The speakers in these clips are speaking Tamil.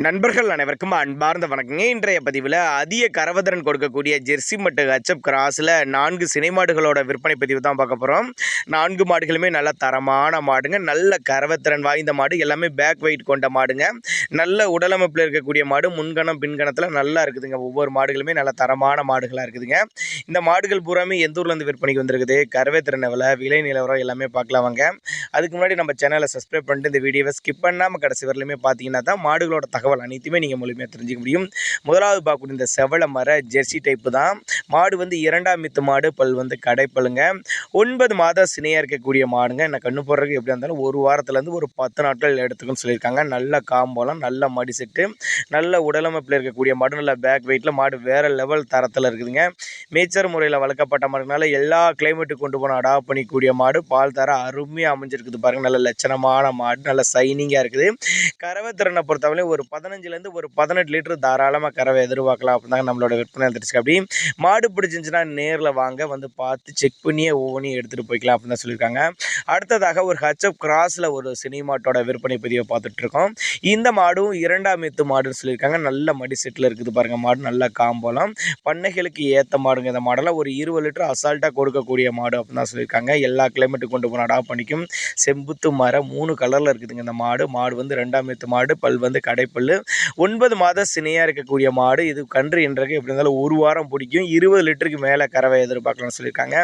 நண்பர்கள் அனைவருக்கும் அன்பார்ந்த வணக்கங்க. இன்றைய பதிவில் அதிக கரவத்திறன் கொடுக்கக்கூடிய ஜெர்சி மற்றும் ஹெச்எப் கிராஸில் 4 சினை மாடுகளோட விற்பனை பதிவு தான் பார்க்க போகிறோம். 4 மாடுகளுமே நல்ல தரமான மாடுங்க, நல்ல கரவத்திறன் வாய்ந்த மாடு, எல்லாமே பேக் வெயிட் கொண்ட மாடுங்க. நல்ல உடலமைப்பில் இருக்கக்கூடிய மாடு, முன்கணம் பின்கணத்தில் நல்லா இருக்குதுங்க. ஒவ்வொரு மாடுகளுமே நல்ல தரமான மாடுகளாக இருக்குதுங்க. இந்த மாடுகள் பூராமே எந்த ஊர்லேருந்து விற்பனைக்கு வந்திருக்குது, கரவத்திறன் விலை நிலவரம் எல்லாமே பார்க்கலாம் வாங்க. அதுக்கு முன்னாடி நம்ம சேனலை சப்ஸ்கிரைப் பண்ணிட்டு இந்த வீடியோவை ஸ்கிப் பண்ணாமல் கடைசி வரலையுமே பார்த்தீங்கன்னா தான் மாடுகளோட தகவல் அனைத்துமே நீங்கள் முழுமையாக தெரிஞ்சுக்க முடியும். முதலாவது பார்க்கக்கூடிய இந்த செவள மர ஜெர்சி டைப்பு தான் மாடு. இரண்டாம் மித்து மாடு, பல் கடைப்பல்லுங்க. 9 மாதம் சினையாக இருக்கக்கூடிய மாடுங்க. என்ன கண்ணு போடுறதுக்கு எப்படி இருந்தாலும் ஒரு வாரத்துலேருந்து ஒரு 10 நாட்கள் எடுத்துக்குன்னு சொல்லியிருக்காங்க. நல்ல காம்போலம், நல்ல மடி செட்டு, நல்ல உடலமைப்பில் இருக்கக்கூடிய மாடு, நல்ல பேக் வெயிட்டில் மாடு வேறு லெவல் தரத்தில் இருக்குதுங்க. மேய்ச்சர் முறையில் வளர்க்கப்பட்ட மாடுனால எல்லா கிளைமேட்டுக்கு கொண்டு போன அடாப்ட் பண்ணிக்கூடிய மாடு. பால் தர அருமையாக அமைஞ்சிருக்குது பாருங்கள். நல்ல லட்சணமான மாடு, நல்ல சைனிங்காக இருக்குது. கறவை திறனை பொறுத்தவரை ஒரு 15லேருந்து ஒரு 18 லிட்டர் தாராளமாக கறவை எதிர்பார்க்கலாம் அப்படின்னாங்க நம்மளோட விற்பனை தெரிஞ்சுக்க. அப்படி மாடு பிடிச்சிருந்துச்சுன்னா நேரில் வாங்க, பார்த்து செக் பண்ணியே ஒவ்வொன்றையும் எடுத்துகிட்டு போய்க்கலாம் அப்படின்னு தான் சொல்லியிருக்காங்க. அடுத்ததாக ஒரு ஹெச்எப் கிராஸில் ஒரு சினிமாட்டோட விற்பனை பதிவை பார்த்துட்ருக்கோம். இந்த மாடும் இரண்டாம் மித்து மாடுன்னு சொல்லியிருக்காங்க. நல்ல மடி செட்டில் இருக்குது பாருங்கள். மாடு நல்ல காம்போலம், பண்ணைகளுக்கு ஏற்ற மாடுங்க. இந்த மாடெல்லாம் ஒரு 20 லிட்டர் அசால்ட்டாக கொடுக்கக்கூடிய மாடு அப்படின்னு தான் சொல்லியிருக்காங்க. எல்லா கிளைமேட்டுக்கு கொண்டு போன அடாப்ட் பண்ணிக்கும். செம்புத்து மரம் 3 கலரில் இருக்குதுங்க இந்த மாடு. மாடு ரெண்டாம் மித்து மாடு, பல் கடைப்பல், 9 மாதம் சினையாக இருக்கக்கூடிய மாடு. இது கன்று என்றது எப்படி இருந்தாலும் ஒரு வாரம் பிடிக்கும். 20 லிட்டருக்கு மேலே கறவை எதிர்பார்க்கலாம்னு சொல்லியிருக்காங்க.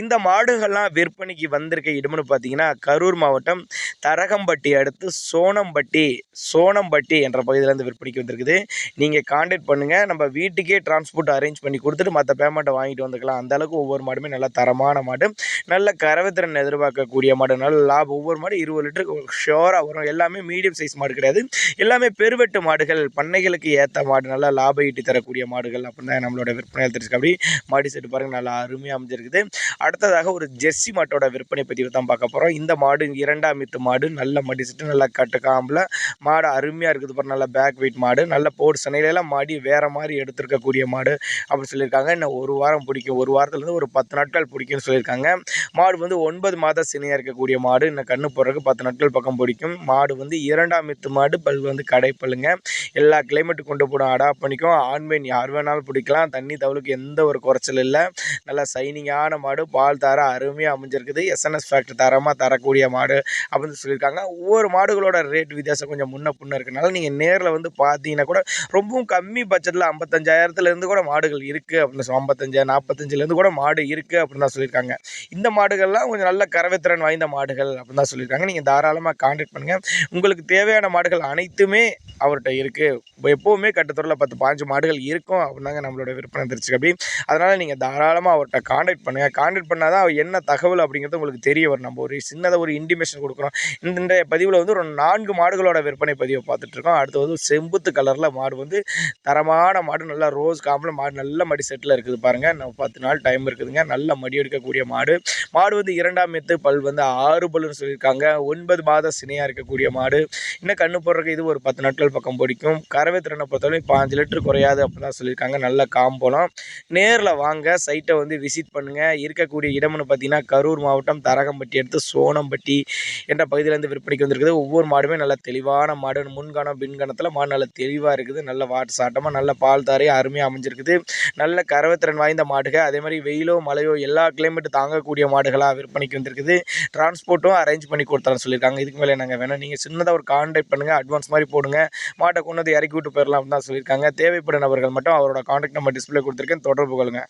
இந்த மாடுகள்லாம் விற்பனைக்கு வந்திருக்க இடம்னு பார்த்தீங்கன்னா கரூர் மாவட்டம் தரகம்பட்டி அடுத்து சோனம்பட்டி என்ற பகுதியிலேருந்து விற்பனைக்கு வந்திருக்குது. நீங்கள் கான்டாக்ட் பண்ணுங்கள், நம்ம வீட்டுக்கே டிரான்ஸ்போர்ட் அரேஞ்ச் பண்ணி கொடுத்துட்டு மற்ற பேமெண்ட்டை வாங்கிட்டு வந்துக்கலாம். அந்தளவுக்கு ஒவ்வொரு மாடுமே நல்ல தரமான மாடு, நல்ல கறவைத்திறன் எதிர்பார்க்கக்கூடிய மாடு, நல்ல லாபம். ஒவ்வொரு மாடு 20 லிட்டருக்கு ஷோராக வரும். எல்லாமே மீடியம் சைஸ் மாடு கிடையாது, எல்லாமே பெருவெட்டு மாடுகள், பண்ணைகளுக்கு ஏற்ற மாடு, நல்லா லாப ஈட்டி தரக்கூடிய மாடுகள் அப்படின்னு தான் நம்மளோட விற்பனை தெரிஞ்சுக்க. அப்படி மாடி செட்டு பாருங்கள், நல்லா அருமையாக அமைஞ்சிருக்குது. அடுத்ததாக ஒரு ஜெர்சி மாட்டோட விற்பனை பதிவு தான் பார்க்க போகிறோம். இந்த மாடு இரண்டாம் மித்து மாடு, நல்ல மடி செட்டு, நல்லா கட்டு காம்பில் மாடு அருமையாக இருக்குது பாருங்கள். நல்ல பேக் வெயிட் மாடு, நல்ல போடு சனையிலெல்லாம் மாடி வேறு மாதிரி எடுத்துருக்கக்கூடிய மாடு அப்படின்னு சொல்லியிருக்காங்க. இன்னும் ஒரு வாரம் பிடிக்கும், ஒரு வாரத்துலேருந்து ஒரு 10 நாட்கள் பிடிக்கும்னு சொல்லியிருக்காங்க. மாடு 9 மாதம் சினையாக இருக்கக்கூடிய மாடு. இன்னும் கண்ணு போடுறதுக்கு 10 நாட்கள் பக்கம் பிடிக்கும். மாடு இரண்டாம் மித்து மாடு, பல் கடைப்பல்லுங்க. எல்லா கிளைமேட்டு கொண்டு போட அடாப்ட் பண்ணிக்கும். ஆண்மேன் யார் வேணாலும் பிடிக்கலாம். தண்ணி தவளுக்கு எந்த ஒரு குறைச்சல் இல்லை. நல்லா சைனிங்கான மாடு, பால் தர அருமையாக அமைஞ்சிருக்குது. எஸ்என்எஸ் ஃபேக்டரி தரமாக தரக்கூடிய மாடு அப்படின்னு சொல்லியிருக்காங்க. ஒவ்வொரு மாடுகளோட ரேட் வித்தியாசம் கொஞ்சம் முன்ன பின்ன இருக்கனால நீங்கள் நேரில் பார்த்தீங்கன்னா கூட ரொம்பவும் கம்மி பட்ஜெட்டில் 55,000லேருந்து கூட மாடுகள் இருக்குது அப்படின்னு 55, 45லேருந்து கூட மாடு இருக்குது அப்படின்னு தான் சொல்லியிருக்காங்க. இந்த மாடுகள்லாம் கொஞ்சம் நல்ல கறவைத்திறன் வாய்ந்த மாடுகள் அப்படின்னு தான் சொல்லியிருக்காங்க. நீங்கள் தாராளமாக கான்டாக்ட் பண்ணுங்கள். உங்களுக்கு தேவையான மாடுகள் அனைத்துமே அவர்கிட்ட இருக்குது. எப்போவுமே கட்டுத்தொடரில் 10-15 மாடுகள் இருக்கும் அப்படின்னாங்க நம்மளோட விற்பனை தெரிஞ்சுக்க. அப்படி அதனால் நீங்கள் தாராளமாக அவர்கிட்ட கான்டாக்ட் பண்ணுங்கள். கான்டாக்ட் பண்ணால் தான் என்ன தகவல் அப்படிங்கிறது உங்களுக்கு தெரிய வரும். நம்ம ஒரு சின்னதாக ஒரு இன்டிமேஷன் கொடுக்குறோம். இந்த பதிவில் ஒரு 4 மாடுகளோட விற்பனை பதிவை பார்த்துட்ருக்கோம். அடுத்து செம்புத்து கலரில் மாடு தரமான மாடு, நல்லா ரோஸ் காம்பில் மாடு, நல்ல மடி செட்டில் இருக்குது பாருங்கள். நம்ம 10 நாள் டைம் இருக்குதுங்க. நல்ல மடி எடுக்கக்கூடிய மாடு. மாடு இரண்டாம் மித்து, பல் 6 பல்லுன்னு சொல்லியிருக்காங்க. 9 மாதம் சினையாக இருக்கக்கூடிய மாடு. இன்னும் கண்ணு போடுறதுக்கு இது ஒரு 10 நாட்கள் பக்கம் பிடிக்கும். கறவை திறனை பொறுத்தவரை 5 லிட்டர் குறையாது அப்படின்னு தான் சொல்லியிருக்காங்க. நல்ல காம்போலம். நேரில் வாங்க, சைட்டை விசிட் பண்ணுங்கள். இருக்கக்கூடிய இடம்னு பார்த்தீங்கன்னா கரூர் மாவட்டம் தரகம்பட்டி அடுத்து சோனம்பட்டி என்ற பகுதியிலேருந்து விற்பனைக்கு வந்திருக்குது. ஒவ்வொரு மாடுமே நல்ல தெளிவான மாடு, முன்கணம் பின்கணத்தில் மாடு நல்ல தெளிவாக இருக்குது. நல்ல வாட்டு சாட்டமாக நல்ல பால் தாரையும் அருமையாக அமைஞ்சிருக்குது. நல்ல கறவைத்திறன் வாய்ந்த மாடுகள். அதே மாதிரி வெயிலோ மழையோ எல்லா கிளைமேட்டு தாங்கக்கூடிய மாடுகளாக விற்பனைக்கு வந்திருக்குது. டிரான்ஸ்போர்ட்டும் அரேஞ்ச் பண்ணி கொடுத்தான்னு சொல்லியிருக்காங்க. இதுக்கு மேலே நாங்கள் வேணும், நீங்கள் சின்னதாக ஒரு கான்டாக்ட் பண்ணுங்கள், அட்வான்ஸ் மாதிரி போடுங்க, மாட்டை கொண்டு இறக்கி விட்டு போயிடலாம் அப்படின்னு தான் சொல்லியிருக்காங்க. தேவைப்படும் நபர்கள் மட்டும் அவரோட கான்டாக்ட் நம்பர் டிஸ்பிளே கொடுத்துருக்கேன், தொடர்பு கொள்ளுங்கள்.